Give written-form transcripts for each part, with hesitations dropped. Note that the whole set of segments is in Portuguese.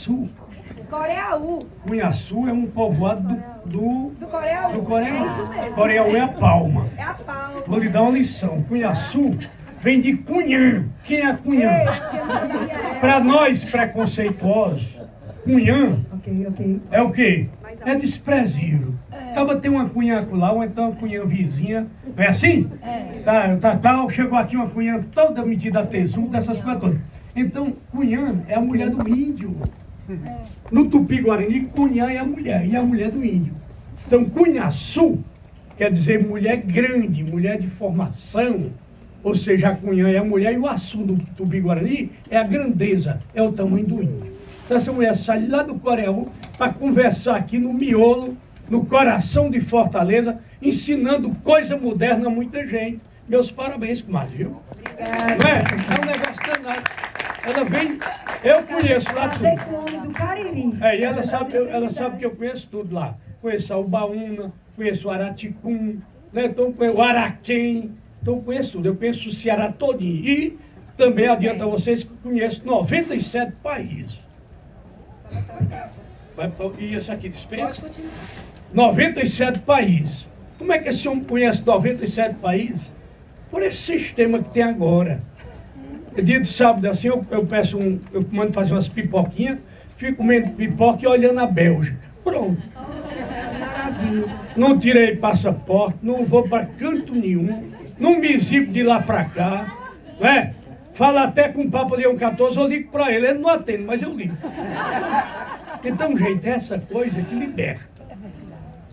Sul. Coreia-U. Cunhaçu é um povoado do Coreia-U. Coreia. É isso mesmo. Coreia-U é a palma. É a palma. Vou lhe dar uma lição. Cunhaçu vem de Cunhã. Quem é Cunhã? Para nós preconceituosos, Cunhã Ok. é o quê? É desprezível. Acaba ter uma cunhã lá, ou então uma cunhã vizinha. É assim? Chegou aqui uma cunhã toda metida a tesudo, essas coisas todas. Então, cunhã é a mulher do índio. No Tupi-Guarani, cunhã é a mulher, e a mulher do índio. Então, Cunhaçu quer dizer mulher grande, mulher de formação. Ou seja, a cunhã é a mulher e o açu do Tupi-Guarani é a grandeza, é o tamanho do índio. Então, essa mulher sai lá do Coreia-U para conversar aqui no miolo, no coração de Fortaleza, ensinando coisa moderna a muita gente. Meus parabéns, comadre, viu? Obrigada. Não é um negócio danado. Ela vem, eu conheço lá Casei tudo. com o homem do Cariri. E ela sabe que eu conheço tudo lá. Conheço a Ubaúna, conheço o Araticum, né? Então, o Araquém, então eu conheço tudo. Eu conheço o Ceará todinho. E também adianta a vocês que eu conheço 97 países. E esse aqui dispensa? 97 países. Como é que esse homem conhece 97 países? Por esse sistema que tem agora. Dia de sábado assim, eu mando fazer umas pipoquinhas, fico comendo pipoca e olhando a Bélgica. Pronto. Maravilha. Não tirei passaporte, não vou para canto nenhum, não me exibo de lá para cá, não é? Fala até com o Papa Leão XIV, eu ligo para ele não atende, mas eu ligo. Então, gente, é essa coisa que liberta.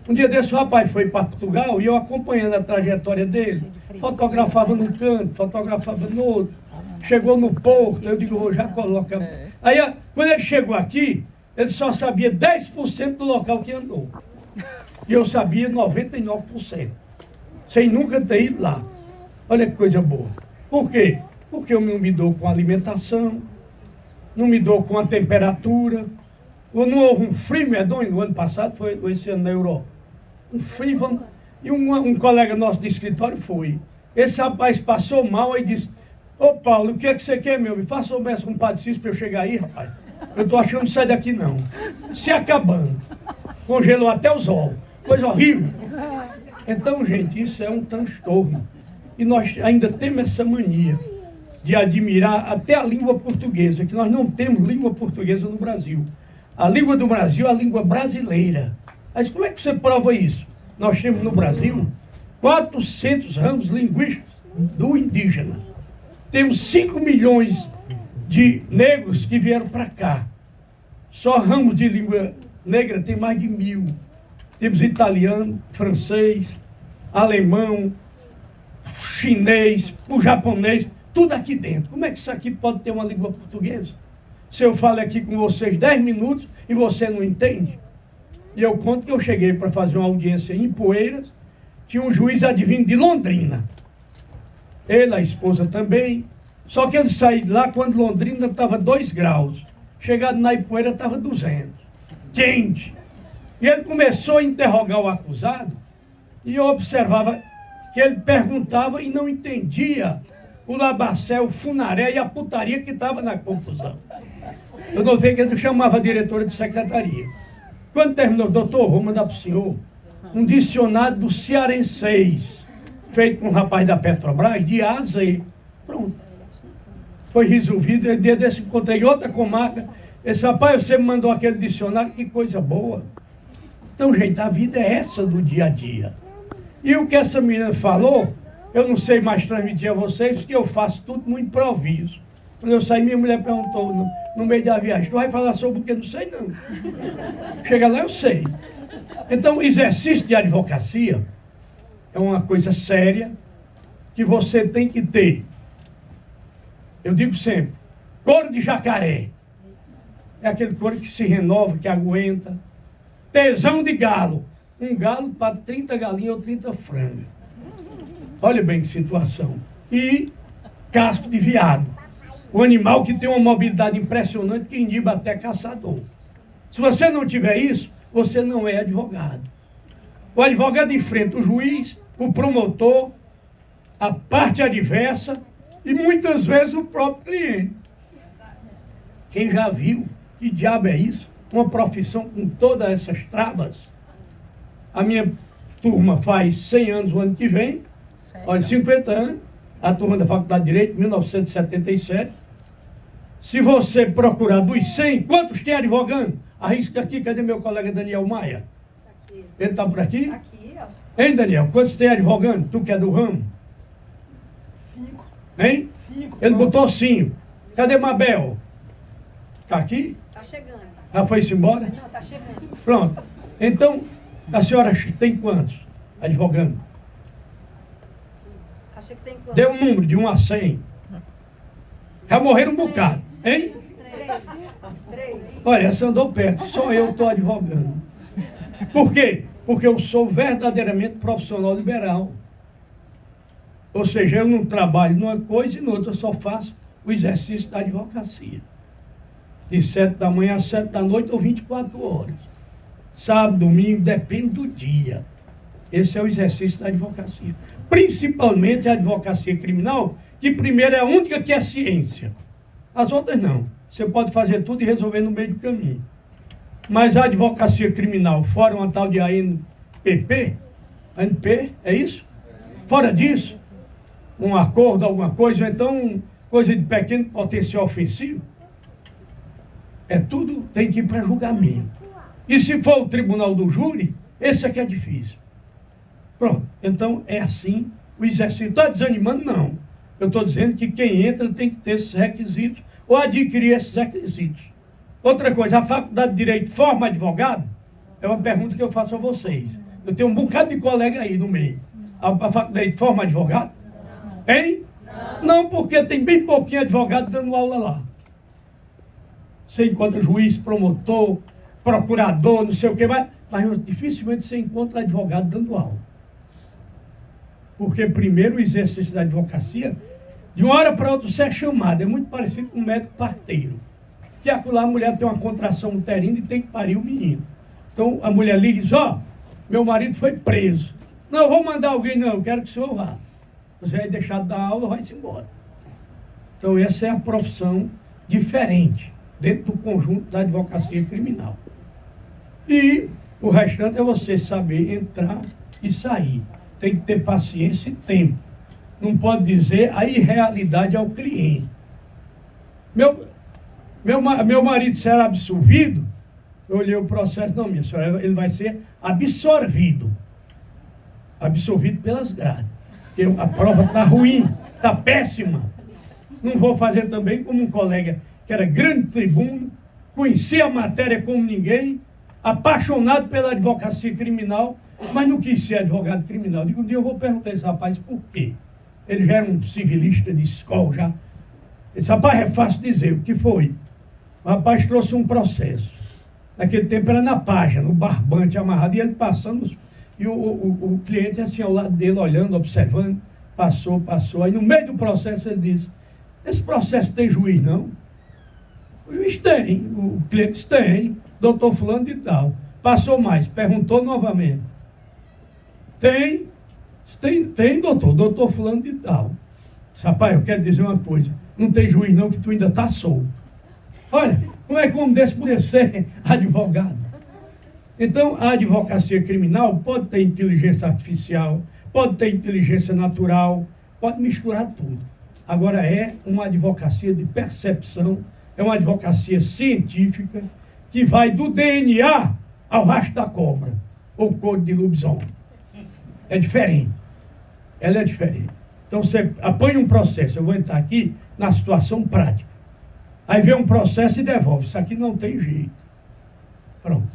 Um dia desse o rapaz foi para Portugal e eu acompanhando a trajetória dele, fotografava num canto, fotografava no outro. Chegou no porto, eu digo, já coloca. Aí, quando ele chegou aqui, ele só sabia 10% do local que andou. E eu sabia 99%. Sem nunca ter ido lá. Olha que coisa boa. Por quê? Porque eu não me dou com a alimentação, não me dou com a temperatura. Não houve um frio medonho no ano passado, foi esse ano na Europa. Um frio, e um colega nosso de escritório foi. Esse rapaz passou mal e disse, ô Paulo, o que é que você quer, meu? Me faça um mestre com um Padre Cícero para eu chegar aí, rapaz. Eu estou achando que não sai daqui não. Se acabando. Congelou até os olhos. Coisa horrível. Então, gente, isso é um transtorno. E nós ainda temos essa mania de admirar até a língua portuguesa, que nós não temos língua portuguesa no Brasil. A língua do Brasil é a língua brasileira. Mas como é que você prova isso? Nós temos no Brasil 400 ramos linguísticos do indígena. Temos 5 milhões de negros que vieram para cá. Só ramos de língua negra tem mais de 1.000. Temos italiano, francês, alemão, chinês, o japonês, tudo aqui dentro. Como é que isso aqui pode ter uma língua portuguesa? Se eu falo aqui com vocês 10 minutos e você não entende? E eu conto que eu cheguei para fazer uma audiência em Poeiras, tinha um juiz adivinho de Londrina. Ele, a esposa também. Só que ele saiu de lá quando Londrina estava 2 graus. Chegado na Ipueira estava 200. Quente. E ele começou a interrogar o acusado e eu observava que ele perguntava e não entendia o labacé, o funaré e a putaria que estava na confusão. Eu notei que ele chamava a diretora de secretaria. Quando terminou, doutor, vou mandar para o senhor um dicionário do cearenseis, feito com um rapaz da Petrobras, de A a Z. Pronto. Foi resolvido. Dia desse encontrei outra comarca. Esse rapaz, você me mandou aquele dicionário, que coisa boa. Então, gente, a vida é essa do dia a dia. E o que essa menina falou, eu não sei mais transmitir a vocês, porque eu faço tudo no improviso. Quando eu saí, minha mulher perguntou no meio da viagem, tu vai falar sobre o que? Não sei não. Chega lá, eu sei. Então, o exercício de advocacia é uma coisa séria que você tem que ter. Eu digo sempre, couro de jacaré. É aquele couro que se renova, que aguenta. Tesão de galo. Um galo para 30 galinhas ou 30 frangas. Olha bem que situação. E casco de veado. O animal que tem uma mobilidade impressionante que inibe até caçador. Se você não tiver isso, você não é advogado. O advogado enfrenta o juiz, o promotor, a parte adversa e muitas vezes o próprio cliente. Quem já viu Que diabo é isso? Uma profissão com todas essas travas. A minha turma faz 100 anos o ano que vem, olha, 50 anos, a turma da Faculdade de Direito, 1977. Se você procurar dos 100, quantos tem advogando? Arrisca aqui, cadê meu colega Daniel Maia? Aqui. Ele está por aqui? Aqui, ó. Hein, Daniel? Quantos tem advogando? Tu que é do ramo? 5. Hein? 5. Ele botou 5. Cadê Mabel? Está aqui? Tá chegando. Já foi-se embora? Não, tá chegando. Pronto. Então, a senhora tem quantos advogando? Achei que tem quanto? Dê um número de 1 a 100. Já morreram um bocado, hein? 3. Olha, essa andou perto. Só eu estou advogando. Por quê? Porque eu sou verdadeiramente profissional liberal. Ou seja, eu não trabalho numa coisa e noutra, eu só faço o exercício da advocacia. De 7 da manhã às 7 da noite ou 24 horas. Sábado, domingo, depende do dia. Esse é o exercício da advocacia. Principalmente a advocacia criminal, que primeiro é a única que é ciência. As outras não. Você pode fazer tudo e resolver no meio do caminho. Mas a advocacia criminal, fora uma tal de ANPP, ANP, é isso? Fora disso, um acordo, alguma coisa, ou então coisa de pequeno potencial ofensivo, é tudo, tem que ir para julgamento. E se for o tribunal do júri, esse aqui é difícil. Pronto, então é assim o exercício. Está desanimando? Não. Eu estou dizendo que quem entra tem que ter esses requisitos ou adquirir esses requisitos. Outra coisa, a Faculdade de Direito forma advogado? É uma pergunta que eu faço a vocês. Eu tenho um bocado de colega aí no meio. A Faculdade de Direito forma advogado? Hein? Não, porque tem bem pouquinho advogado dando aula lá. Você encontra juiz, promotor, procurador, não sei o que, mas dificilmente você encontra advogado dando aula. Porque primeiro o exercício da advocacia, de uma hora para outra você é chamado, é muito parecido com um médico parteiro. Que acolá a mulher tem uma contração uterina e tem que parir o menino. Então a mulher liga e diz, meu marido foi preso. Não, eu vou mandar alguém, não, eu quero que o senhor vá. Você vai deixar de dar aula, vai-se embora. Então essa é a profissão diferente, dentro do conjunto da advocacia criminal. E o restante é você saber entrar e sair. Tem que ter paciência e tempo. Não pode dizer a irrealidade ao cliente. Meu marido será absolvido? Eu olhei o processo, não, minha senhora, ele vai ser absorvido. Absolvido pelas grades. Porque a prova está ruim, está péssima. Não vou fazer também como um colega que era grande tribuno, conhecia a matéria como ninguém, apaixonado pela advocacia criminal, mas não quis ser advogado criminal. Digo, um dia eu vou perguntar a esse rapaz por quê. Ele já era um civilista de escola já. Esse rapaz é fácil dizer o que foi. O rapaz trouxe um processo. Naquele tempo era na página, no barbante amarrado, e ele passando, e o cliente assim ao lado dele, olhando, observando, passou. Aí no meio do processo ele disse, esse processo tem juiz, não? O juiz tem, o cliente tem, doutor fulano de tal. Passou mais, perguntou novamente. Tem, doutor fulano de tal. Rapaz, eu quero dizer uma coisa, não tem juiz não, que tu ainda está solto. Olha, como é que um homem desse poderia ser advogado? Então, a advocacia criminal pode ter inteligência artificial, pode ter inteligência natural, pode misturar tudo. Agora é uma advocacia de percepção, é uma advocacia científica, que vai do DNA ao rastro da cobra, ou couro de lobisomem. É diferente. Ela é diferente. Então você apanha um processo, eu vou entrar aqui na situação prática. Aí vem um processo e devolve. Isso aqui não tem jeito. Pronto.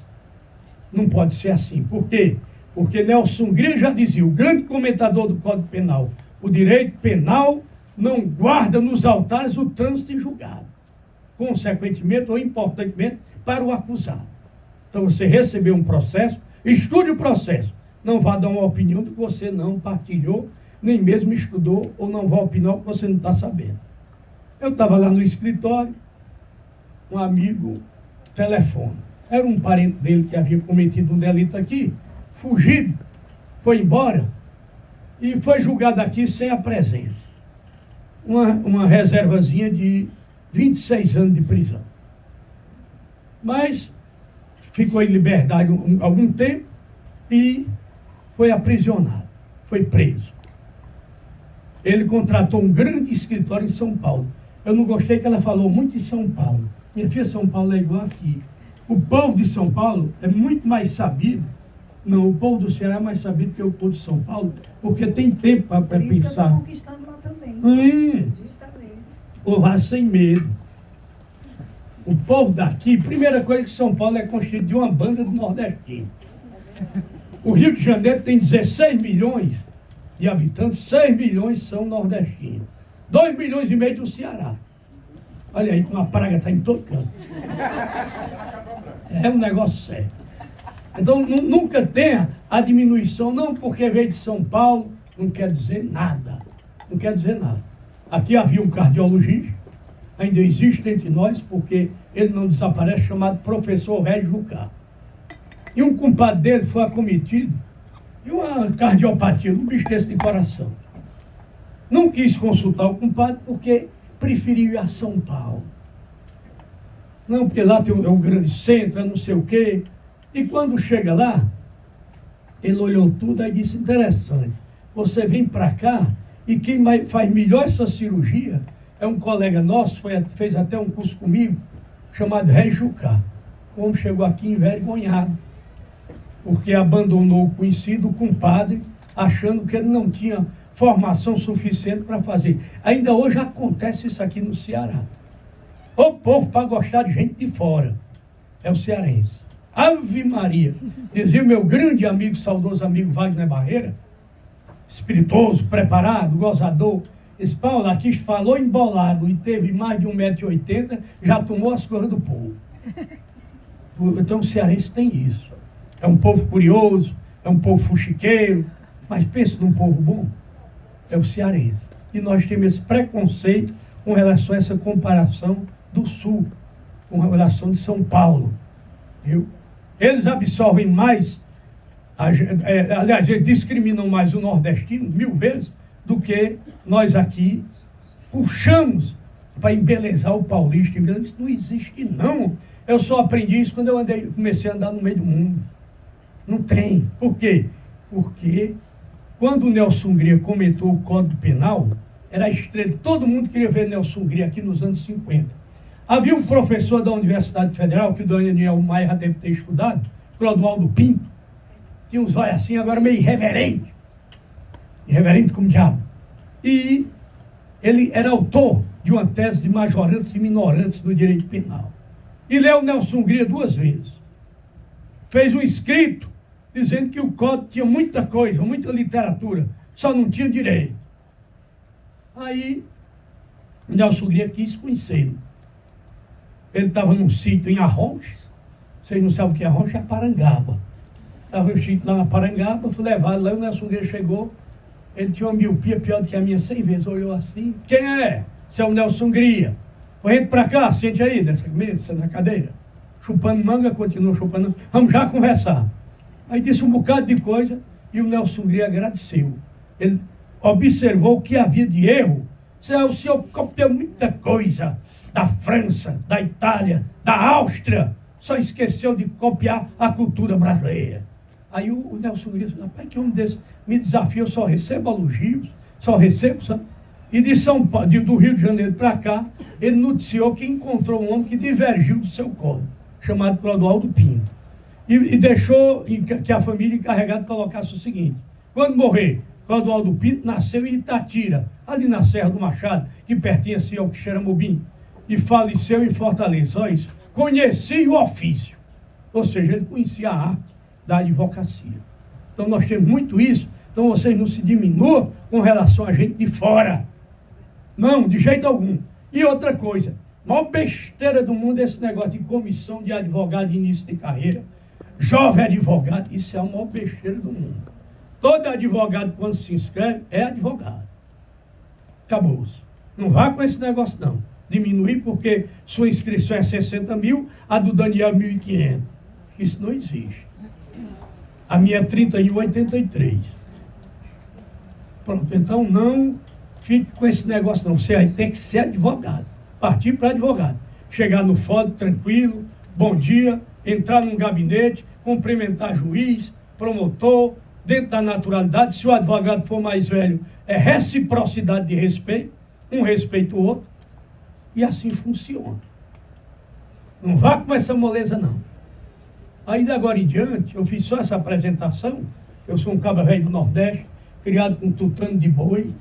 Não pode ser assim. Por quê? Porque Nelson Green já dizia, o grande comentador do Código Penal, o direito penal não guarda nos altares o trânsito em julgado. Consequentemente, ou importantemente, para o acusado. Então você recebeu um processo, estude o processo. Não vá dar uma opinião do que você não partilhou, nem mesmo estudou, ou não vá opinar o que você não está sabendo. Eu estava lá no escritório, um amigo telefone. Era um parente dele que havia cometido um delito aqui, fugido, foi embora e foi julgado aqui sem a presença. Uma reservazinha de 26 anos de prisão. Mas ficou em liberdade algum tempo e foi aprisionado, foi preso. Ele contratou um grande escritório em São Paulo. Eu não gostei que ela falou muito em São Paulo. Minha filha, São Paulo é igual aqui. O povo de São Paulo é muito mais sabido. Não, o povo do Ceará é mais sabido que o povo de São Paulo, porque tem tempo para Por isso que eu pensar. estou conquistando lá também. Justamente. Ou vá sem medo. O povo daqui, primeira coisa que São Paulo é constituído de uma banda de nordestino. O Rio de Janeiro tem 16 milhões de habitantes, 6 milhões são nordestinos. 2 milhões e meio do Ceará. Olha aí, uma praga está em todo canto. É um negócio sério. Então, nunca tenha a diminuição, não porque veio de São Paulo, não quer dizer nada. Não quer dizer nada. Aqui havia um cardiologista, ainda existe entre nós, porque ele não desaparece, chamado professor Régio Jucá. E um compadre dele foi acometido de uma cardiopatia, um bicho desse de coração. Não quis consultar o compadre porque preferiu ir a São Paulo. Não, porque lá tem um grande centro, é não sei o quê. E quando chega lá, ele olhou tudo e disse, interessante, você vem para cá e quem faz melhor essa cirurgia é um colega nosso, fez até um curso comigo, chamado Régio Jucá. O homem chegou aqui envergonhado, porque abandonou o conhecido, o compadre, achando que ele não tinha formação suficiente para fazer. Ainda hoje acontece isso aqui no Ceará. O povo para gostar de gente de fora é o cearense. Ave Maria, dizia o meu grande amigo, saudoso amigo Wagner Barreira, espirituoso, preparado, gozador. Esse Paulo aqui falou embolado e teve mais de 1,80 m, já tomou as coisas do povo. Então o cearense tem isso. É um povo curioso, é um povo fuxiqueiro, mas pensa num povo bom, é o cearense. E nós temos esse preconceito com relação a essa comparação do Sul, com relação de São Paulo. Viu? Eles absorvem mais, aliás, eles discriminam mais o nordestino 1000 vezes do que nós aqui puxamos para embelezar o paulista. Isso não existe, não. Eu só aprendi isso quando eu comecei a andar no meio do mundo. Não tem. Por quê? Porque quando o Nelson Hungria comentou o Código Penal, era a estrela. Todo mundo queria ver Nelson Hungria aqui nos anos 50. Havia um professor da Universidade Federal, que o Daniel Maia já deve ter estudado, Clodoaldo Pinto, tinha uns olhos assim, agora meio irreverente. Irreverente como diabo. E ele era autor de uma tese de majorantes e minorantes no direito penal. E leu Nelson Hungria 2 vezes. Fez um escrito dizendo que o Código tinha muita coisa, muita literatura, só não tinha direito. Aí, Nelson Hungria quis conhecê-lo. Ele estava num sítio em Arronches, vocês não sabem o que é Arronches, é Parangaba. Estava no sítio lá na Parangaba, fui levado lá, o Nelson Hungria chegou, ele tinha uma miopia pior do que a minha 100 vezes, olhou assim, quem é? Você é o Nelson Hungria. Entra para cá, sente aí, nessa mesa, na cadeira. Chupando manga, continua chupando, vamos já conversar. Aí disse um bocado de coisa, e o Nelson Hungria agradeceu. Ele observou o que havia de erro. O senhor copiou muita coisa da França, da Itália, da Áustria, só esqueceu de copiar a cultura brasileira. Aí o Nelson Hungria disse, rapaz, que homem desse me desafia, eu só recebo elogios, só recebo, sabe? E de São Paulo, do Rio de Janeiro para cá, ele noticiou que encontrou um homem que divergiu do seu código, chamado Clodoaldo Pinto. E deixou que a família encarregada colocasse o seguinte, quando morrer, Clodoaldo Pinto nasceu em Itatira, ali na Serra do Machado, que pertence ao Quixeramobim, e faleceu em Fortaleza. Olha isso. Conheci o ofício. Ou seja, ele conhecia a arte da advocacia. Então nós temos muito isso. Então vocês não se diminuam com relação a gente de fora. Não, de jeito algum. E outra coisa, a maior besteira do mundo é esse negócio de comissão de advogado de início de carreira. Jovem advogado, isso é a maior besteira do mundo. Todo advogado, quando se inscreve, é advogado. Acabou-se. Não vá com esse negócio, não. Diminuir porque sua inscrição é 60 mil, a do Daniel 1.500. Isso não existe. A minha é 31,83. Pronto, então não fique com esse negócio, não. Você aí tem que ser advogado. Partir para advogado. Chegar no fórum tranquilo, bom dia, entrar num gabinete, cumprimentar juiz, promotor, dentro da naturalidade. Se o advogado for mais velho, é reciprocidade de respeito, um respeita o outro, e assim funciona. Não vá com essa moleza, não. Aí, de agora em diante, eu fiz só essa apresentação. Eu sou um cabra velho do Nordeste, criado com tutano de boi,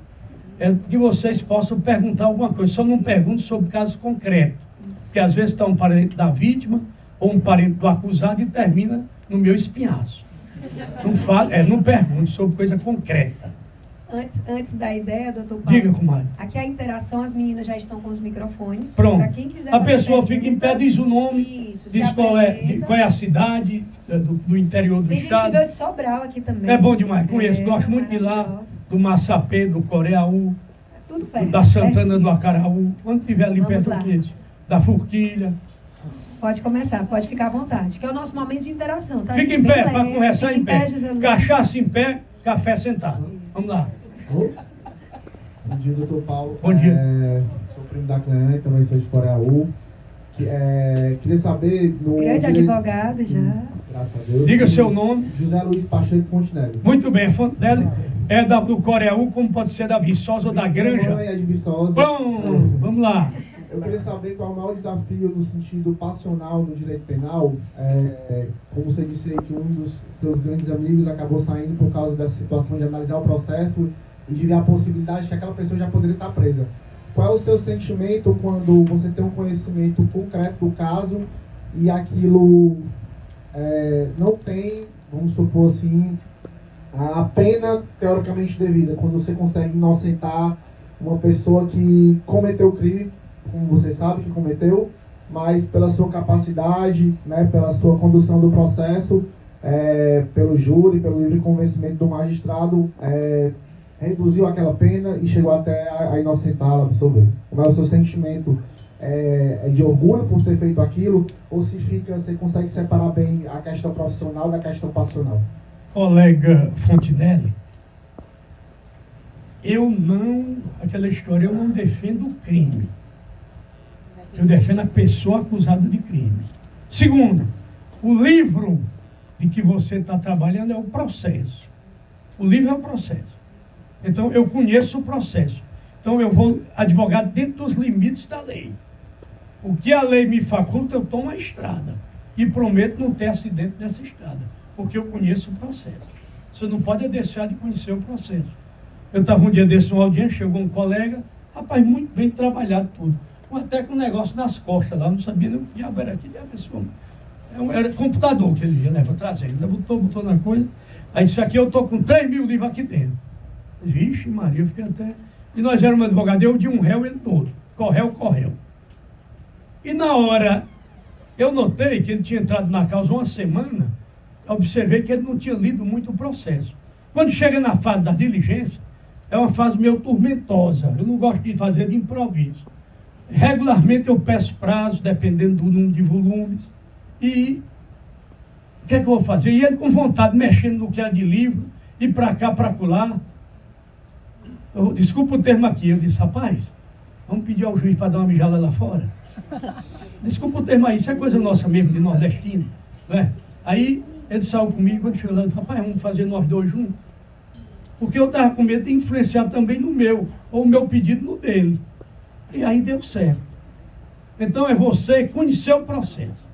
que vocês possam perguntar alguma coisa. Só não pergunto sobre casos concretos, porque às vezes está um parente da vítima ou um parente do acusado e termina no meu espinhaço. Não falo, não pergunto sobre coisa concreta. Antes da ideia, doutor Paulo, Diga, comadre. aqui a interação, as meninas já estão com os microfones. Pronto. Para quem quiser A fazer pessoa fica em pé, diz o nome, Isso, diz se qual apresenta. é a cidade do interior do Tem gente que estado. veio de Sobral aqui também. É bom demais, conheço, gosto muito de lá, maravilhoso. do Massapê, do Coreaú, Tudo perto. da Santana pertinho. do Acaraú, quando estiver ali Vamos perto lá. eu conheço. Da Forquilha. Pode começar, pode ficar à vontade, que é o nosso momento de interação, tá? Fica em Bem pé, para leve, conversar fica em pé. José Luiz. Cachaça em pé, café sentado. Isso. Vamos lá. Bom dia, doutor Paulo. Bom dia. Sou primo da Cleane, também sou de Coreaú. Queria saber... Grande advogado já. Graças a Deus. Diga seu nome. José Luiz Pacheco Fontenelle. Muito bem, a fonte dela é do Coreaú, como pode ser da Viçosa ou da Minha Granja. mãe é de Viçosa. Bom, vamos lá. Eu queria saber qual é o maior desafio no sentido passional no direito penal. Como você disse aí que um dos seus grandes amigos acabou saindo por causa dessa situação de analisar o processo e de ver a possibilidade de que aquela pessoa já poderia estar presa. Qual é o seu sentimento quando você tem um conhecimento concreto do caso e aquilo não tem, vamos supor assim, a pena teoricamente devida, quando você consegue inocentar uma pessoa que cometeu o crime, como você sabe que cometeu, mas pela sua capacidade, né, pela sua condução do processo, pelo júri, pelo livre convencimento do magistrado, reduziu aquela pena e chegou até a inocentá-la, absolver. Como é o seu sentimento? É de orgulho por ter feito aquilo? Ou você consegue separar bem a questão profissional da questão passional? Colega Fontenelle, aquela história, eu não defendo o crime. Eu defendo a pessoa acusada de crime. Segundo, o livro de que você está trabalhando é o processo. O livro é o processo. Então, eu conheço o processo. Então, eu vou advogar dentro dos limites da lei. O que a lei me faculta, eu tomo a estrada. E prometo não ter acidente nessa estrada, porque eu conheço o processo. Você não pode deixar de conhecer o processo. Eu estava um dia desse numa audiência, chegou um colega, rapaz, muito bem trabalhado tudo. Até com um negócio nas costas lá, não sabia nem o que diabo era aquilo. Era computador que ele ia levar trazendo. Ainda botou na coisa. Aí disse, aqui eu estou com 3.000 livros aqui dentro. Vixe Maria, eu fiquei até... E nós éramos advogados, eu de um réu, ele todo. Correu. E na hora, eu notei que ele tinha entrado na causa uma semana, observei que ele não tinha lido muito o processo. Quando chega na fase da diligência, é uma fase meio tormentosa. Eu não gosto de fazer de improviso. Regularmente eu peço prazo, dependendo do número de volumes. E o que é que eu vou fazer? E ele com vontade, mexendo no que era de livro, e para cá, para colar. Desculpa o termo aqui. Eu disse, rapaz, vamos pedir ao juiz para dar uma mijada lá fora. Desculpa o termo aí, isso é coisa nossa mesmo, de nordestino. Não é? Aí ele saiu comigo, quando chegou lá, disse, rapaz, vamos fazer nós dois juntos. Porque eu estava com medo de influenciar também no meu, ou o meu pedido no dele. E aí deu certo. Então é você conhecer o processo.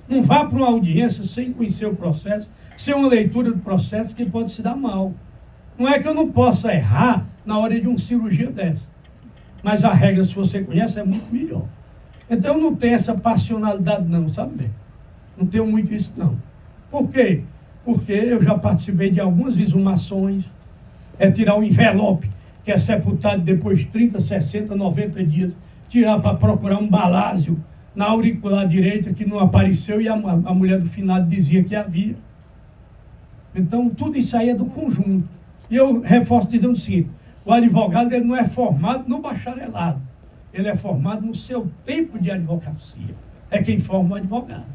Não vá para uma audiência sem conhecer o processo, sem uma leitura do processo que pode se dar mal. Não é que eu não possa errar na hora de uma cirurgia dessa. Mas a regra, se você conhece, é muito melhor. Então eu não tenho essa passionalidade não, sabe bem? Não tenho muito isso não. Por quê? Porque eu já participei de algumas exumações, tirar o envelope, que é sepultado depois de 30, 60, 90 dias, tirar para procurar um balásio na auricular direita que não apareceu e a mulher do finado dizia que havia. Então, tudo isso aí é do conjunto. E eu reforço dizendo o seguinte, o advogado ele não é formado no bacharelado, ele é formado no seu tempo de advocacia. É quem forma o advogado.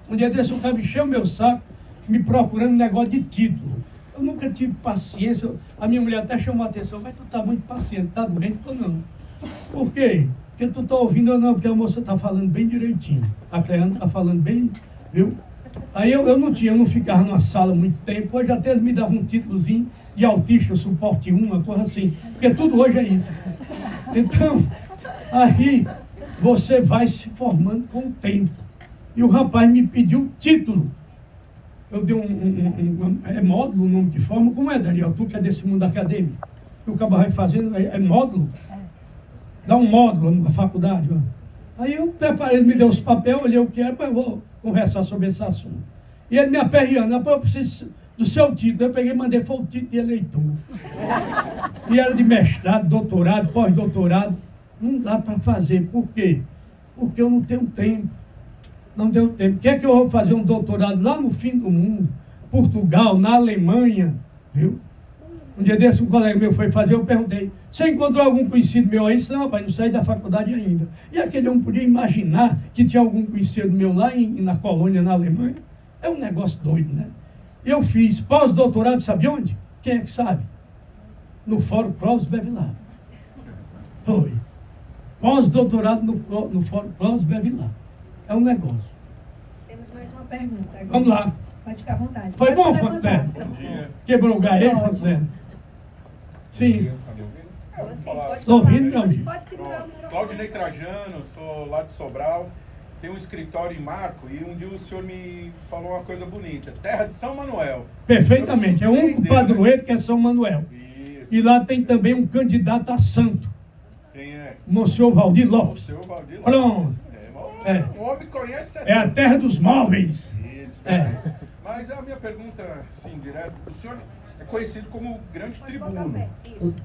Um dia desse o cara me encheu o meu saco, me procurando um negócio de título. Eu nunca tive paciência. A minha mulher até chamou a atenção, mas tu tá muito paciente, tá doente ou não? Por quê? Porque tu tá ouvindo ou não, porque a moça tá falando bem direitinho. A Cleana tá falando bem, viu? Aí eu não ficava numa sala muito tempo, hoje até eles me davam um títulozinho de autista, suporte 1, uma coisa assim, porque tudo hoje é isso. Então, aí você vai se formando com o tempo. E o rapaz me pediu o título. Eu dei é módulo o nome de forma, como é, Daniel? Tu que é desse mundo acadêmico. O que vai fazendo é módulo. Dá um módulo na faculdade. Ó. Aí eu preparei, ele me deu os papéis, olhei o que era, mas eu vou conversar sobre esse assunto. E ele me aperreando, eu preciso do seu título. Eu peguei e mandei, foi o título de eleitor. E era de mestrado, doutorado, pós-doutorado. Não dá para fazer. Por quê? Porque eu não tenho tempo. Não deu tempo. Quer que eu vou fazer um doutorado lá no fim do mundo? Portugal, na Alemanha, viu? Um dia desse, um colega meu foi fazer, eu perguntei, você encontrou algum conhecido meu aí? Não, rapaz, não saí da faculdade ainda. E aquele não podia imaginar que tinha algum conhecido meu lá na colônia, na Alemanha. É um negócio doido, né? Eu fiz pós-doutorado, sabe onde? Quem é que sabe? No Fórum Clóvis Bevilá. Foi. Pós-doutorado no Fórum Clóvis Bevilá. É um negócio. Temos mais uma pergunta. Agora. Vamos lá. Pode ficar à vontade. Foi Pode bom, se levantar, Fanté? fica bom. Quebrou o gaê, Ótimo. Fanté? Sim. Você pode Tô falar. ouvindo, meu amigo? Pode segurar o microfone. Claudinei Trajano, sou lá de Sobral, tenho um escritório em Marco e um dia o senhor me falou uma coisa bonita, terra de São Manuel. Perfeitamente. É o único Surpreendeu, né? padroeiro que é São Manuel. Isso. E lá tem também um candidato a santo, Quem é? Monsenhor Valdir O Lopes. seu Valdir Pronto. Lopes. É. O homem conhece É a terra dos móveis. Isso. É. Mas a minha pergunta, assim, direto, o senhor é conhecido como o grande Pode botar o tribuno. pé. Isso.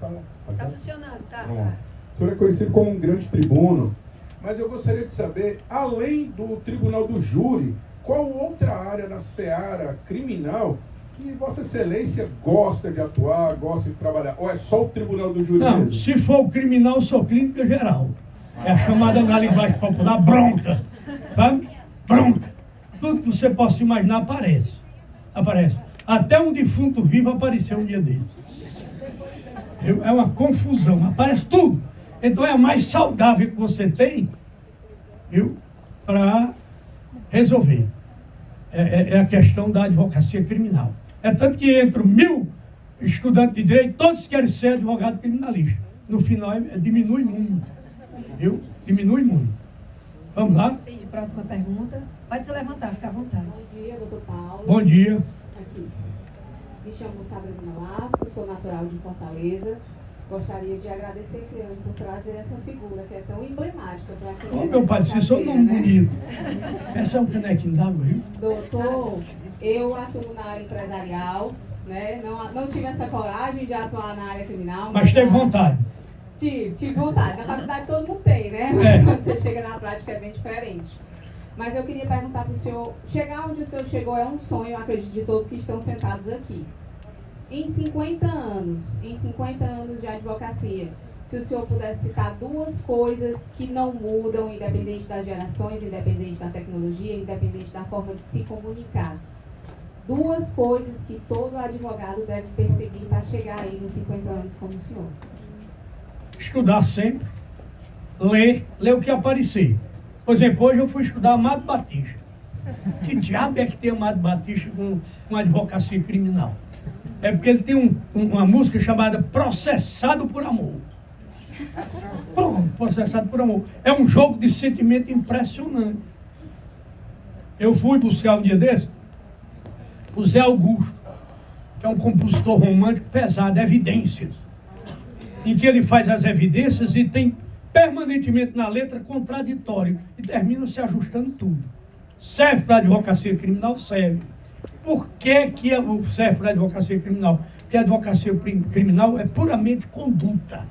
Tá funcionando, tá? Pronto. O senhor é conhecido como um grande tribuno, mas eu gostaria de saber, além do Tribunal do Júri, qual outra área na seara criminal que Vossa Excelência gosta de atuar, gosta de trabalhar? Ou é só o Tribunal do Júri Não, mesmo? se for o criminal, eu sou clínica geral. É a chamada na linguagem popular bronca. Sabe? Bronca. Tudo que você possa imaginar aparece. Aparece. Até um defunto vivo apareceu um dia desse. É uma confusão. Aparece tudo. Então é a mais saudável que você tem, viu? Para resolver. É a questão da advocacia criminal. É tanto que entre 1000 estudantes de direito, todos querem ser advogado criminalista. No final, diminui muito. Viu? Diminui muito. Vamos lá? Entendi. Próxima pergunta. Pode se levantar, fica à vontade. Bom dia, doutor Paulo. Bom dia. Aqui. Me chamo Sabrina Lasco, sou natural de Fortaleza. Gostaria de agradecer, Cleane, por trazer essa figura que é tão emblemática para quem Ô, é meu pai, vocês são um nome né? bonito. Essa é um canequinho d'água, viu? Doutor, eu atuo na área empresarial, né? Não tive essa coragem de atuar na área criminal. Mas tem vontade. Tive vontade. Na faculdade todo mundo tem, né? Mas É. quando você chega na prática é bem diferente. Mas eu queria perguntar para o senhor, chegar onde o senhor chegou é um sonho, eu acredito, de todos que estão sentados aqui. Em 50 anos de advocacia, se o senhor pudesse citar 2 coisas que não mudam, independente das gerações, independente da tecnologia, independente da forma de se comunicar. 2 coisas que todo advogado deve perseguir para chegar aí nos 50 anos como o senhor. Estudar sempre. Ler o que aparecer. Por exemplo, hoje eu fui estudar Amado Batista. Que diabo é que tem Amado Batista com advocacia criminal? É porque ele tem uma música chamada Processado por Amor. Pronto, Processado por Amor. É um jogo de sentimento impressionante. Eu fui buscar um dia desse o Zé Augusto, que é um compositor romântico pesado, Evidências, em que ele faz as evidências e tem permanentemente na letra contraditório e termina se ajustando tudo. Serve para a advocacia criminal? Serve. Por que serve para a advocacia criminal? Porque a advocacia criminal é puramente conduta.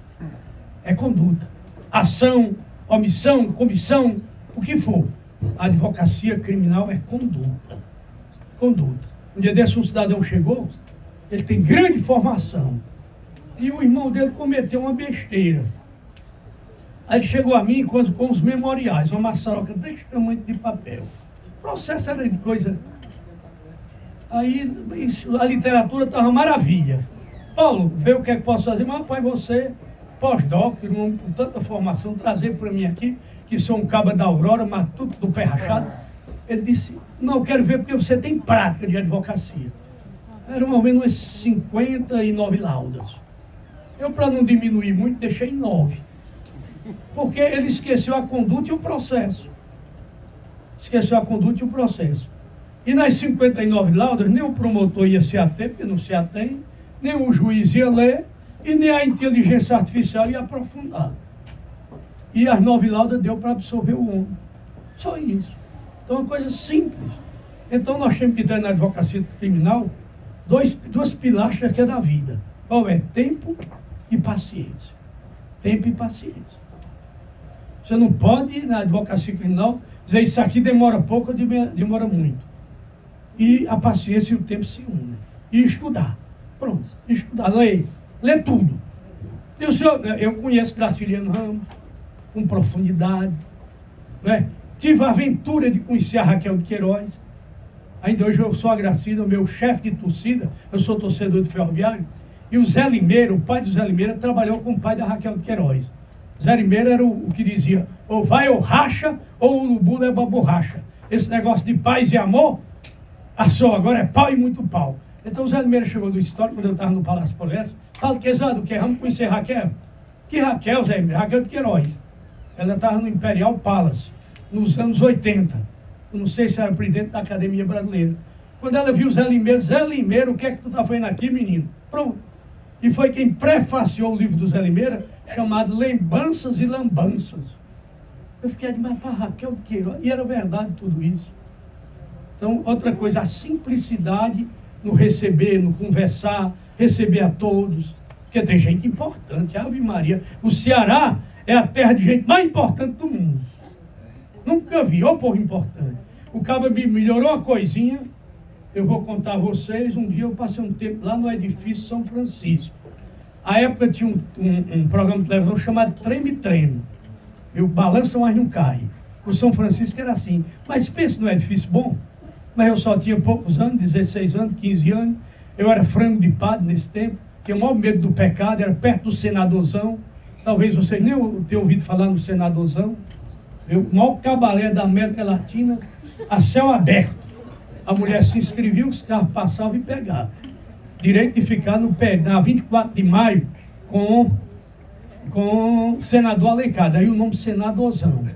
É conduta. Ação, omissão, comissão, o que for. A advocacia criminal é conduta. Conduta. Um dia desse um cidadão chegou, ele tem grande formação. E o irmão dele cometeu uma besteira. Aí ele chegou a mim com os memoriais, uma maçaroca desse tamanho de papel. O processo era de coisa... Aí a literatura estava maravilha. Paulo, vê o que é que posso fazer, mas rapaz, você pós-doc, um homem com tanta formação, trazer para mim aqui, que sou um cabo da Aurora, matuto do pé rachado. Ele disse, não, eu quero ver porque você tem prática de advocacia. Eram mais ou menos umas 59 laudas. Eu, para não diminuir muito, deixei em 9. Porque ele esqueceu a conduta e o processo. Esqueceu a conduta e o processo. E nas 59 laudas, nem o promotor ia se ater, porque não se atém, nem o juiz ia ler, e nem a inteligência artificial ia aprofundar. E as 9 laudas deu para absorver o homem. Só isso. Então é uma coisa simples. Então nós temos que ter na advocacia criminal duas pilastras que é da vida. Qual é? Tempo e paciência. Tempo e paciência. Você não pode, na advocacia criminal, dizer isso aqui demora pouco ou demora muito. E a paciência e o tempo se unem. E estudar. Pronto. Estudar. Ler tudo. E o senhor, eu conheço Graciliano Ramos com profundidade. Né? Tive a aventura de conhecer a Raquel de Queiroz. Ainda hoje eu sou agradecido ao meu chefe de torcida, eu sou torcedor de Ferroviário, e o Zé Limeira, o pai do Zé Limeira, trabalhou com o pai da Raquel de Queiroz. Zé Limeira era o que dizia, ou vai ou racha, ou o urubu leva borracha. Esse negócio de paz e amor, assou, agora é pau e muito pau. Então o Zé Limeira chegou do histórico, quando eu estava no Palácio Polésio, fala, Quezado, vamos conhecer Raquel? Que Raquel, Zé Limeira? Raquel de Queiroz. Ela estava no Imperial Palace, nos anos 80. Eu não sei se era presidente da Academia Brasileira. Quando ela viu Zé Limeira, o que é que tu está fazendo aqui, menino? Pronto. E foi quem prefaciou o livro do Zé Limeira, chamado Lembranças e Lambanças. Eu fiquei admirado para Raquel de Queiroz, e era verdade tudo isso. Então, outra coisa, a simplicidade no receber, no conversar, receber a todos, porque tem gente importante, Ave Maria. O Ceará é a terra de gente mais importante do mundo. Nunca vi, ó povo importante. O cabo me melhorou uma coisinha, eu vou contar a vocês. Um dia eu passei um tempo lá no edifício São Francisco. A época tinha um programa de televisão chamado Treme Treme. Eu balança, mas não cai. O São Francisco era assim. Mas pensa no edifício bom. Mas eu só tinha poucos anos, 16 anos, 15 anos. Eu era frango de padre nesse tempo. Tinha o maior medo do pecado, era perto do Senadorzão. Talvez vocês nem tenham ouvido falar no Senadorzão. O maior cabaré da América Latina, a céu aberto. A mulher se inscrevia, os carros passavam e pegavam. Direito de ficar no pé, na 24 de maio, com o senador Alencar, daí o nome Senadorzão.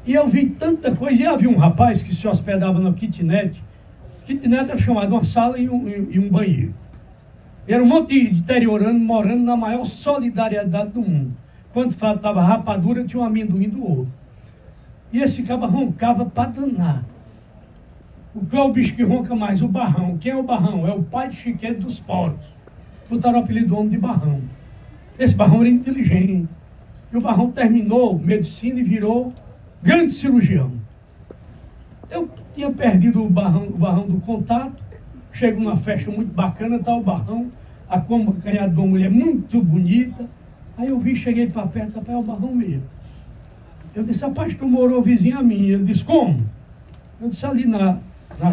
E eu vi tanta coisa, e havia um rapaz que se hospedava no kitnet. Kitnet era chamado uma sala e um banheiro. E era um monte de interiorano morando na maior solidariedade do mundo. Quando faltava rapadura, tinha um amendoim do outro. E esse cabo roncava para danar. O que é o bicho que ronca mais? O Barrão. Quem é o Barrão? É o pai de Chiquete dos Poros. Botaram o apelido do homem de Barrão. Esse Barrão era inteligente. E o Barrão terminou medicina e virou grande cirurgião. Eu tinha perdido o Barrão do contato. Chego numa festa muito bacana, está o Barrão, acompanhado de uma mulher muito bonita. Aí eu vi, cheguei para perto, rapaz, é o Barrão mesmo. Eu disse, rapaz, tu morou vizinha minha. Ele disse, como? Eu disse, ali na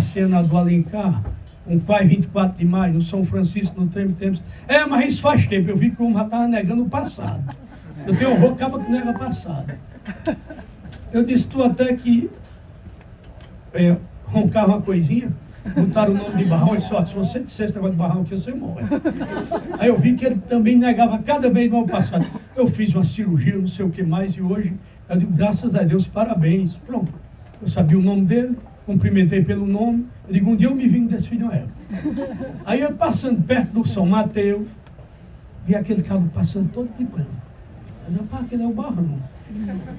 cena do Alencar, um pai 24 de maio, no São Francisco, no Treme Tempos. É, mas isso faz tempo, eu vi que o homem já estava negando o passado. Eu tenho horror, acaba que nega passado. Eu disse, tu até que roncava uma coisinha, botaram o nome de Barrão, e disse, ó, se você dissesse esse negócio de Barrão aqui, você morre. Aí eu vi que ele também negava cada vez mais o passado. Eu fiz uma cirurgia, não sei o que mais, e hoje, eu digo, graças a Deus, parabéns. Pronto. Eu sabia o nome dele, cumprimentei pelo nome, eu digo, um dia eu me vim desse filho Noel. Aí eu passando perto do São Mateus, vi aquele carro passando todo de branco. Mas, rapaz, aquele é o Barrão.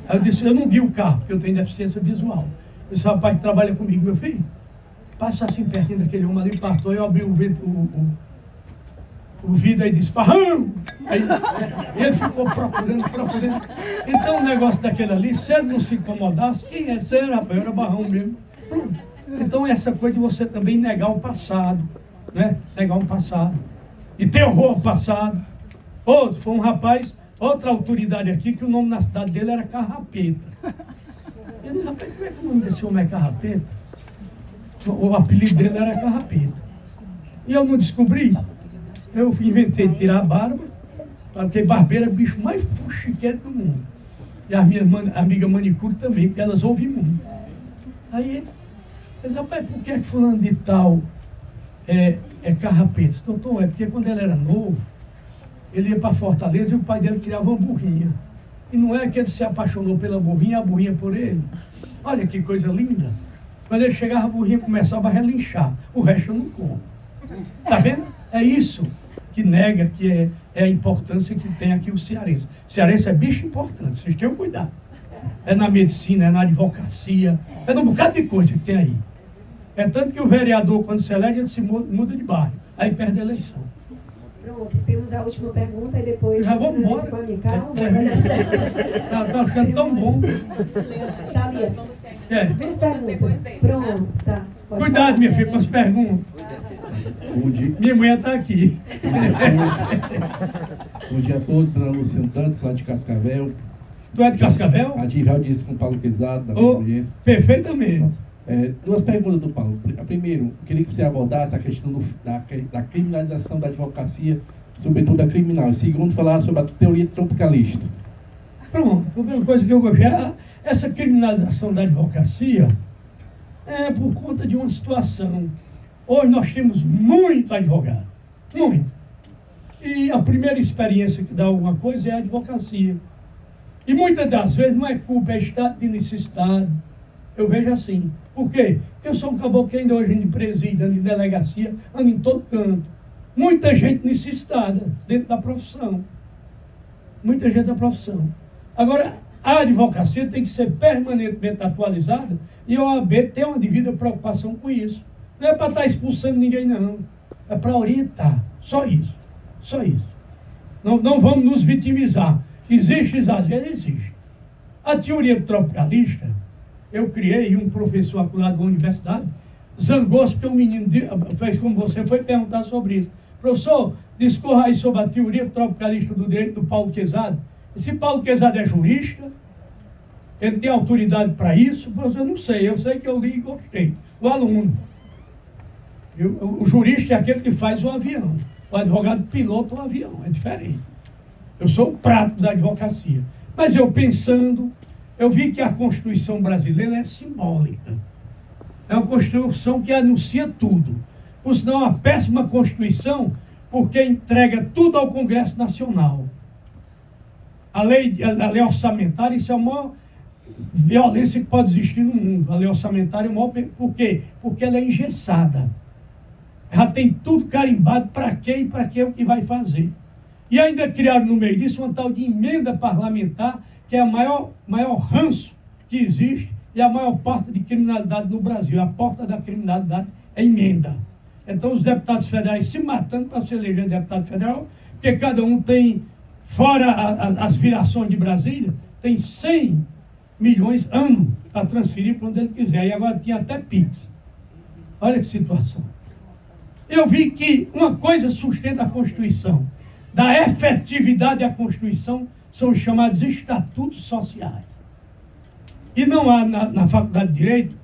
Aí eu disse, eu não vi o carro, porque eu tenho deficiência visual. Esse rapaz que trabalha comigo, meu filho, passa assim pertinho daquele homem ali, passou, eu abri o vidro aí disse, Barrão! Aí ele ficou procurando. Então o negócio daquele ali, se ele não se incomodasse, quem é? Você era, rapaz, era Barrão mesmo. Pronto. Então essa coisa de você também negar o passado, né? Negar um passado. E ter horror ao passado. Outro, foi um rapaz, outra autoridade aqui, que o nome na cidade dele era Carrapeta. Eu disse, rapaz, como é que o nome desse homem é Carrapeta? O apelido dele era Carrapeta. E eu não descobri. Eu inventei de tirar a barba, Porque barbeiro é o bicho mais fuxiquento do mundo. E as minhas amigas manicure também, porque elas ouvem muito. Aí, eles, rapaz, por que fulano de tal é carrapeto? Doutor, é porque quando ele era novo, ele ia para Fortaleza e o pai dele criava uma burrinha. E não é que ele se apaixonou pela burrinha, a burrinha por ele. Olha que coisa linda. Quando ele chegava, a burrinha começava a relinchar. O resto eu não como. Tá vendo? É isso que nega que é a importância que tem aqui o cearense. O cearense é bicho importante, vocês tenham cuidado. É na medicina, é na advocacia, é num bocado de coisa que tem aí. É tanto que o vereador, quando se elege, ele se muda de bairro. Aí perde a eleição. Pronto, temos a última pergunta e depois... Já vamos embora. Calma, Tá achando tão bom. Thalia, É. duas perguntas. Pronto, tá. Pode Cuidado, falar. minha filha, com as perguntas. Bom dia. Minha mulher está aqui. Bom dia a todos, Dona Luciano Dantas, lá de Cascavel. Tu é de Cascavel? A tive audiência com o Paulo Quezado, da Oh, audiência. perfeitamente. Duas perguntas do Paulo. Primeiro, eu queria que você abordasse a questão da criminalização da advocacia, sobretudo a criminal. E segundo, falar sobre a teoria tropicalista. Pronto, a primeira coisa que eu gostei, essa criminalização da advocacia é por conta de uma situação. Hoje nós temos muito advogado, muito. E a primeira experiência que dá alguma coisa é a advocacia. E muitas das vezes não é culpa, é estado de necessidade. Eu vejo assim. Por quê? Porque eu sou um caboclo que ainda hoje ando em presídio, ando em delegacia, ando em todo canto. Muita gente necessitada dentro da profissão. Muita gente da profissão. Agora, a advocacia tem que ser permanentemente atualizada e a OAB tem uma devida preocupação com isso. Não é para estar expulsando ninguém, não. É para orientar. Só isso. Só isso. Não vamos nos vitimizar. Existe exagero? Existe. A teoria tropicalista, eu criei, um professor acolado da universidade, zangou-se porque um menino fez como você, foi perguntar sobre isso. Professor, discorra aí sobre a teoria tropicalista do direito do Paulo Quezado. Esse Paulo Quezado é jurista? Ele tem autoridade para isso? Professor, eu não sei. Eu sei que eu li e gostei. O aluno. O jurista é aquele que faz o avião. O advogado pilota o avião. É diferente. Eu sou o prato da advocacia. Mas eu pensando, eu vi que a Constituição brasileira é simbólica. É uma Constituição que anuncia tudo. Por sinal, é uma péssima Constituição, porque entrega tudo ao Congresso Nacional. A lei orçamentária, isso é a maior violência que pode existir no mundo. A lei orçamentária é o maior... Por quê? Porque ela é engessada. Já tem tudo carimbado para quê e para que o que vai fazer. E ainda criaram no meio disso uma tal de emenda parlamentar, que é a maior ranço que existe e a maior parte de criminalidade no Brasil. A porta da criminalidade é emenda. Então os deputados federais se matando para se eleger deputado federal, porque cada um tem, fora as virações de Brasília, tem 100 milhões ano para transferir para onde ele quiser. E agora tinha até PIX. Olha que situação. Eu vi que uma coisa sustenta a Constituição. Da efetividade da Constituição são os chamados estatutos sociais. E não há na Faculdade de Direito,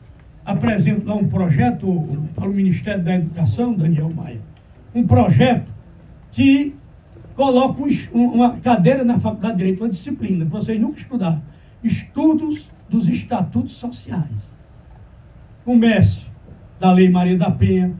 apresento lá um projeto para o Ministério da Educação, Daniel Maia, um projeto que coloca uma cadeira na Faculdade de Direito, uma disciplina, que vocês nunca estudaram, estudos dos estatutos sociais. Comece da Lei Maria da Penha,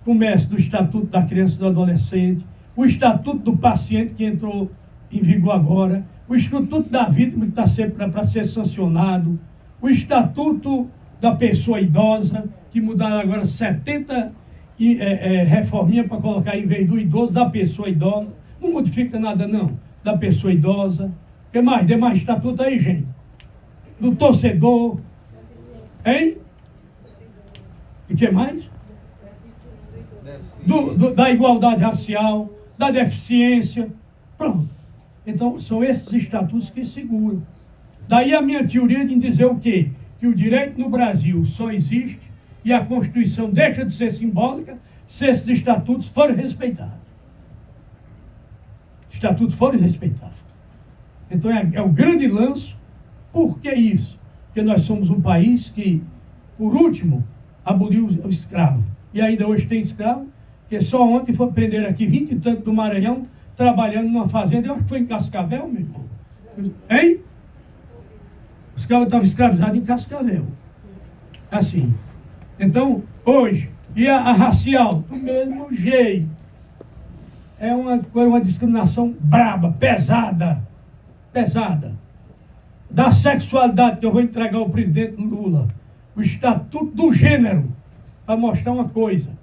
comece do Estatuto da Criança e do Adolescente, o Estatuto do Paciente, que entrou em vigor agora, o Estatuto da Vítima, que está sempre para ser sancionado, o Estatuto da Pessoa Idosa, que mudaram agora 70 reforminhas para colocar em vez do idoso, da pessoa idosa. Não modifica nada, não, da pessoa idosa. O que mais? Dê mais estatuto aí, gente. Do torcedor. Hein? E o que mais? Da igualdade racial, da deficiência. Pronto. Então, são esses estatutos que seguram. Daí a minha teoria de dizer o quê? Que o direito no Brasil só existe e a Constituição deixa de ser simbólica se esses estatutos forem respeitados. Estatutos forem respeitados. Então, é o grande lance. Por que isso? Porque nós somos um país que, por último, aboliu o escravo. E ainda hoje tem escravo, porque só ontem foi prender aqui 20 e tanto do Maranhão, trabalhando numa fazenda, eu acho que foi em Cascavel, meu irmão. Hein? Os caras estavam escravizados em Cascavel. Assim. Então, hoje, e a racial? Do mesmo jeito. É uma discriminação braba, pesada. Pesada. Da sexualidade, que eu vou entregar ao presidente Lula. O Estatuto do Gênero. Para mostrar uma coisa.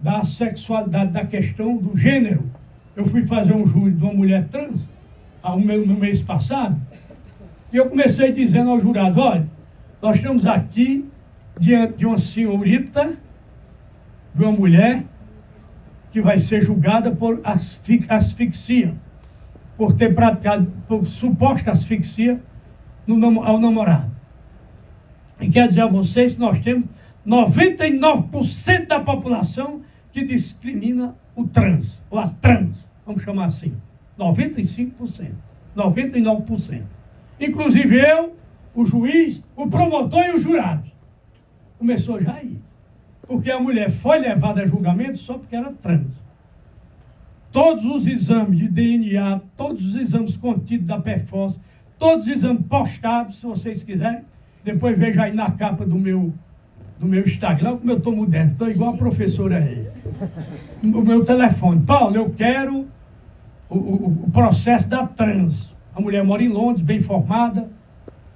Da sexualidade, da questão do gênero. Eu fui fazer um júri de uma mulher trans no mês passado, e eu comecei dizendo ao jurado, olha, nós estamos aqui diante de uma senhorita, de uma mulher, que vai ser julgada por asfixia, por ter praticado, por suposta asfixia ao namorado. E quer dizer a vocês que nós temos 99% da população que discrimina o trans, ou a trans, vamos chamar assim. 95%, 99%. Inclusive eu, o juiz, o promotor e os jurados. Começou já aí. Porque a mulher foi levada a julgamento só porque era trans. Todos os exames de DNA, todos os exames contidos da PEFOS, todos os exames postados, se vocês quiserem, depois veja aí na capa do meu Instagram, como eu estou moderno, estou igual a professora aí. O meu telefone, Paulo, eu quero o processo da trans. A mulher mora em Londres, bem formada,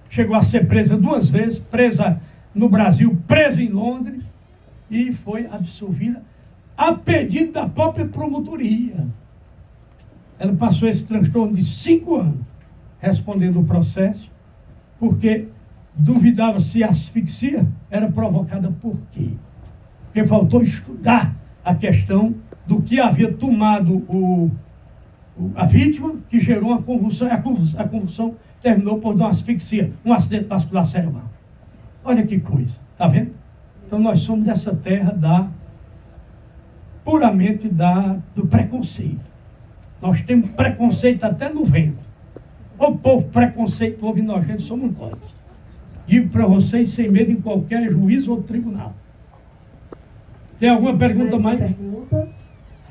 chegou a ser presa 2 vezes, presa no Brasil, presa em Londres, e foi absolvida a pedido da própria promotoria. Ela passou esse transtorno de 5 anos respondendo o processo, porque duvidava se a asfixia era provocada por quê? Porque faltou estudar a questão do que havia tomado a vítima, que gerou uma convulsão, e a convulsão terminou por dar uma asfixia, um acidente vascular cerebral. Olha que coisa, tá vendo? Então nós somos dessa terra puramente do preconceito. Nós temos preconceito até no vento. O povo preconceituoso e nojento somos nós. Digo para vocês sem medo em qualquer juízo ou tribunal. Tem alguma pergunta mais?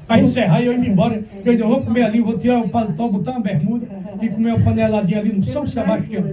Para encerrar e eu ir embora, eu ainda vou comer ali, vou tirar o paletó, botar uma bermuda e comer uma paneladinha ali no São Sebastião.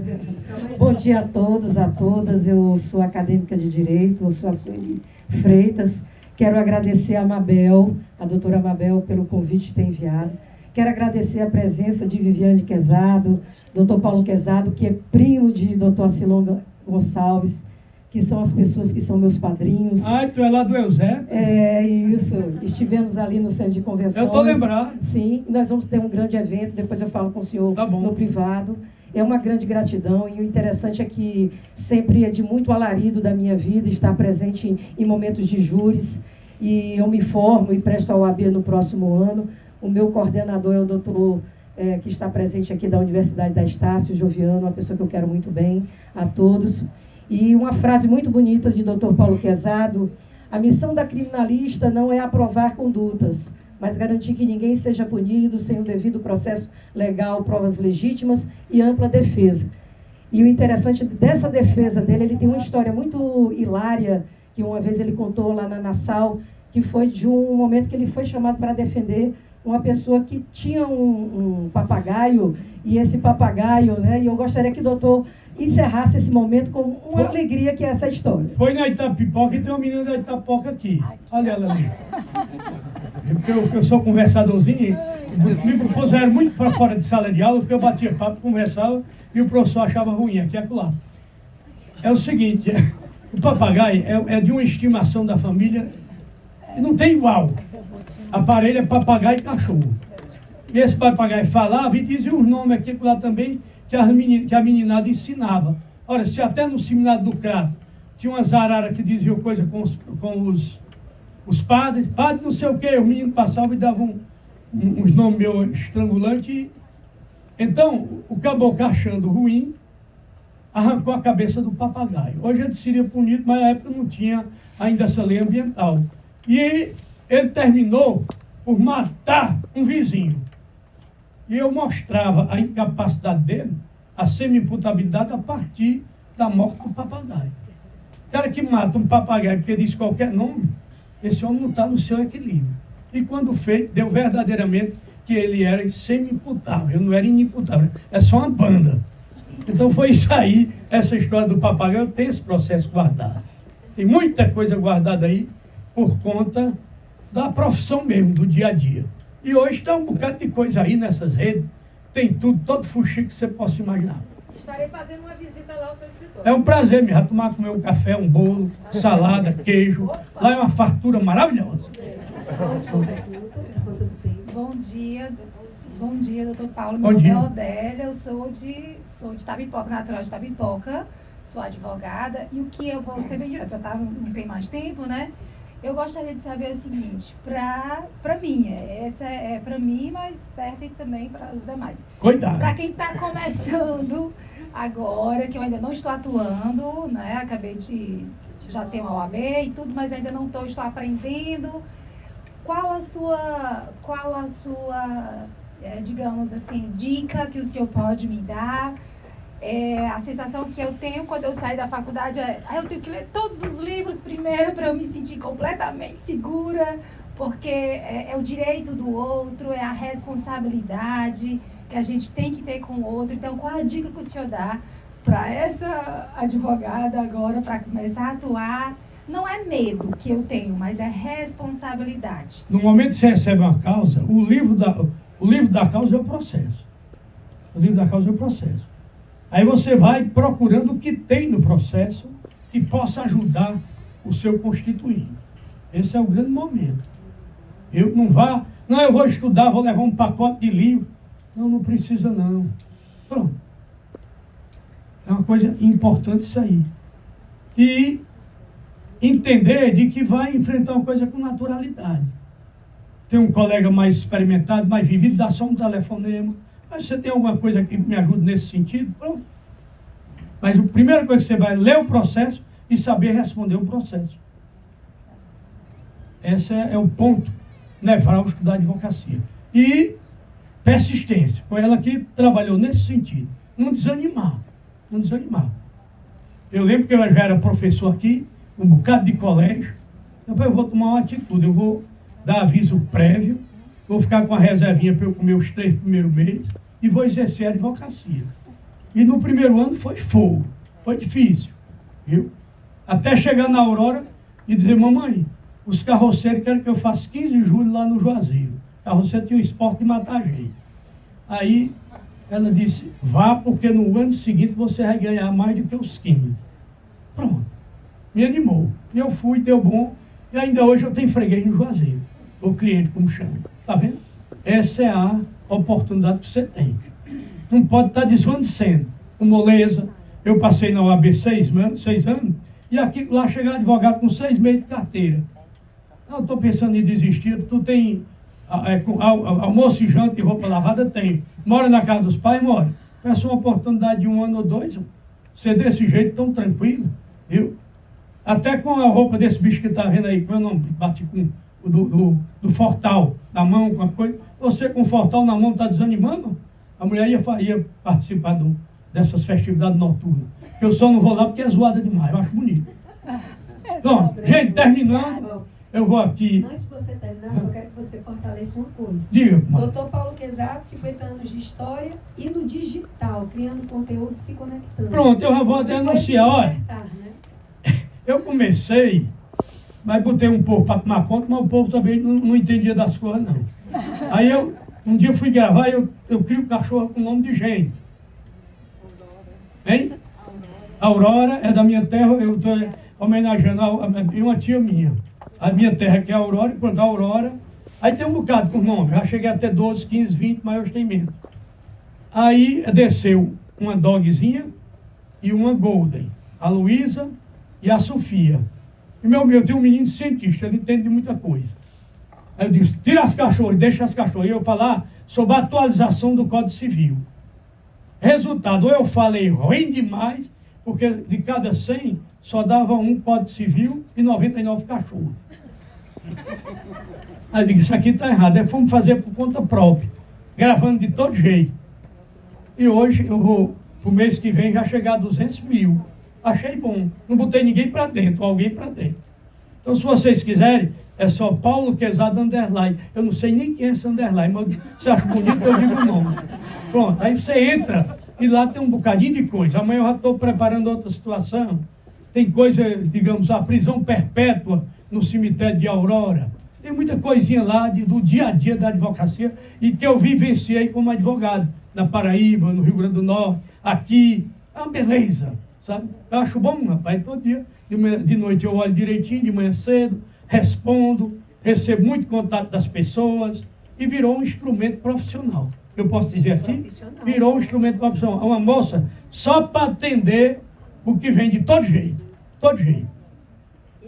Bom dia a todos, a todas. Eu sou acadêmica de Direito, eu sou a Sueli Freitas. Quero agradecer a Mabel, a doutora Mabel, pelo convite que tem enviado. Quero agradecer a presença de Viviane Quezado, doutor Paulo Quezado, que é primo de doutor Acilon Gonçalves, que são as pessoas que são meus padrinhos. Ah, tu é lá do Eusébio? É, isso. Estivemos ali no centro de convenções. Eu estou lembrado. Sim, nós vamos ter um grande evento, depois eu falo com o senhor no privado. É uma grande gratidão e o interessante é que sempre é de muito alarido da minha vida estar presente em momentos de júris. E eu me formo e presto a OAB no próximo ano. O meu coordenador é o doutor que está presente aqui da Universidade da Estácio, Joviano, uma pessoa que eu quero muito bem, a todos. E uma frase muito bonita de Dr. Paulo Quezado: a missão da criminalista não é aprovar condutas, mas garantir que ninguém seja punido sem o devido processo legal, provas legítimas e ampla defesa. E o interessante dessa defesa dele, ele tem uma história muito hilária, que uma vez ele contou lá na Nassau, que foi de um momento que ele foi chamado para defender uma pessoa que tinha um papagaio, e esse papagaio, né, e eu gostaria que o doutor encerrasse esse momento com uma alegria, que é essa história. Foi na Itapipoca e tem uma menina da Itapipoca aqui. Olha ela ali. Porque eu sou conversadorzinho, me propuseram muito para fora de sala de aula, porque eu batia papo, conversava, e o professor achava ruim, aqui e acolá. É o seguinte, o papagaio é de uma estimação da família, e não tem igual. Aparelho é papagaio e cachorro. E esse papagaio falava e dizia os nomes aqui lá também, que a meninada ensinava. Olha, se até no seminário do Crato tinha umas araras que diziam coisa com os padres, padre não sei o quê, os meninos passavam e davam uns nomes meio estrangulantes. Então, o caboclo, achando ruim, arrancou a cabeça do papagaio. Hoje ele seria punido, mas na época não tinha ainda essa lei ambiental. E ele terminou por matar um vizinho. E eu mostrava a incapacidade dele, a semi-imputabilidade, a partir da morte do papagaio. O cara que mata um papagaio porque diz qualquer nome, esse homem não está no seu equilíbrio. E quando fez, deu verdadeiramente que que ele era semi-imputável, eu não era inimputável, é só uma banda. Então foi isso aí, essa história do papagaio, tem esse processo guardado. Tem muita coisa guardada aí por conta da profissão mesmo, do dia a dia. E hoje está um bocado de coisa aí nessas redes, tem tudo, todo fuxico que você possa imaginar. Estarei fazendo uma visita lá ao seu escritório. É um prazer, me tomar, comer um café, um bolo, salada, queijo. Lá é uma fartura maravilhosa. Bom dia, doutor Paulo. Bom Meu nome dia. é Odélia, eu sou de Tabipoca, natural de Tabipoca, sou advogada. E o que eu vou ser bem direto, já não tem mais tempo, né? Eu gostaria de saber o seguinte, para mim, essa é para mim, mas serve também para os demais. Cuidado. Para quem está começando agora, que eu ainda não estou atuando, né? Acabei de já ter uma OAB e tudo, mas ainda não estou aprendendo. Qual a sua digamos assim, dica que o senhor pode me dar? A sensação que eu tenho quando eu saio da faculdade eu tenho que ler todos os livros primeiro para eu me sentir completamente segura, porque é o direito do outro, é a responsabilidade que a gente tem que ter com o outro. Então, qual a dica que o senhor dá para essa advogada agora, para começar a atuar? Não é medo que eu tenho, mas é responsabilidade. No momento que você recebe uma causa, o livro da causa é o processo. O livro da causa é o processo. Aí você vai procurando o que tem no processo que possa ajudar o seu constituinte. Esse é o grande momento. Eu vou estudar, vou levar um pacote de livro. Não precisa não. Pronto. É uma coisa importante isso aí. E entender de que vai enfrentar uma coisa com naturalidade. Tem um colega mais experimentado, mais vivido, dá só um telefonema. Mas você tem alguma coisa que me ajude nesse sentido? Pronto. Mas a primeira coisa que você vai ler o processo e saber responder o processo. Esse é o ponto nevrálgico da advocacia. E persistência. Foi ela que trabalhou nesse sentido. Não desanimar. Eu lembro que eu já era professor aqui, um bocado de colégio. Depois eu vou tomar uma atitude, eu vou dar aviso prévio, vou ficar com a reservinha para eu comer os 3 primeiros meses e vou exercer a advocacia. E no primeiro ano foi fogo, foi difícil, viu? Até chegar na Aurora e dizer, mamãe, os carroceiros querem que eu faça 15 de julho lá no Juazeiro. O carroceiro tinha o esporte de matar gente. Aí ela disse, vá porque no ano seguinte você vai ganhar mais do que os 15. Pronto. Me animou. E eu fui, deu bom. E ainda hoje eu tenho freguês no Juazeiro. O cliente, como chama. Tá vendo? Essa é a oportunidade que você tem. Não pode estar desvanecendo. Com moleza. Eu passei na OAB 6 anos. E aqui lá chegar advogado com 6 meses de carteira. Eu estou pensando em desistir. Tu tem almoço e janta e roupa lavada? Tem. Mora na casa dos pais? Mora. Peça uma oportunidade de 1 ano ou 2. Ser desse jeito tão tranquilo. Viu? Até com a roupa desse bicho que está vendo aí, como eu não bati com do fortal na mão, com a coisa. Você com o fortal na mão está desanimando? A mulher ia participar dessas festividades noturnas. Eu só não vou lá porque é zoada demais, eu acho bonito. Bom, gente, terminando, eu vou aqui. Antes de você terminar, eu só quero que você fortaleça uma coisa. Diga, mano. Doutor Paulo Quezado, 50 anos de história e no digital, criando conteúdo e se conectando. Pronto, eu já vou até anunciar, olha. Eu comecei, mas botei um povo para tomar conta, mas o povo também não entendia das coisas, não. Aí um dia eu fui gravar e eu crio cachorro com nome de gente. Hein? Aurora é da minha terra, eu estou homenageando uma tia minha. A minha terra que é a Aurora, e pronto, a Aurora. Aí tem um bocado com nome, já cheguei até 12, 15, 20, mas hoje tem menos. Aí desceu uma dogzinha e uma golden, a Luísa e a Sofia. E eu tenho um menino cientista, ele entende de muita coisa. Aí eu disse, tira as cachorras, deixa as cachorras. E eu falar sobre a atualização do Código Civil. Resultado, ou eu falei ruim demais, porque de cada 100 só dava um Código Civil e 99 cachorros. Aí eu digo, isso aqui está errado, fomos fazer por conta própria, gravando de todo jeito. E hoje eu vou, pro mês que vem, já chegar a 200 mil. Achei bom. Não botei ninguém para dentro, alguém para dentro. Então, se vocês quiserem, É só Paulo Quezada underline. Eu não sei nem quem é esse underline, mas você acha bonito, eu digo o nome. Pronto, aí você entra e lá tem um bocadinho de coisa. Amanhã eu já estou preparando outra situação. Tem coisa, digamos, a prisão perpétua no cemitério de Aurora. Tem muita coisinha lá do dia a dia da advocacia e que eu vivenciei como advogado. Na Paraíba, no Rio Grande do Norte, aqui. É uma beleza, sabe? Eu acho bom, rapaz, todo dia. De noite eu olho direitinho, de manhã cedo, respondo, recebo muito contato das pessoas e virou um instrumento profissional. Eu posso dizer aqui? Virou um instrumento profissional. É uma moça só para atender o que vem de todo jeito. Todo jeito.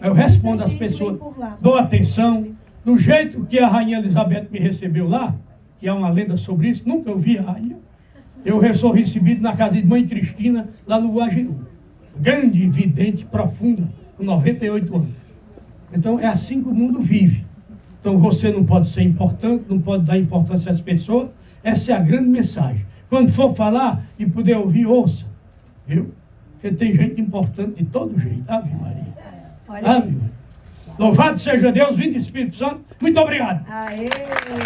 Eu respondo às pessoas, dou atenção, do jeito que a Rainha Elizabeth me recebeu lá, que é uma lenda sobre isso, nunca ouvi a rainha. Eu sou recebido na casa de Mãe Cristina, lá no Guajiru. Grande, vidente, profunda, com 98 anos. Então é assim que o mundo vive. Então você não pode ser importante, não pode dar importância às pessoas. Essa é a grande mensagem. Quando for falar e puder ouvir, ouça. Viu? Porque tem gente importante de todo jeito. Ave Maria. Olha, Ave Maria. Louvado seja Deus, vindo do Espírito Santo. Muito obrigado. Aê.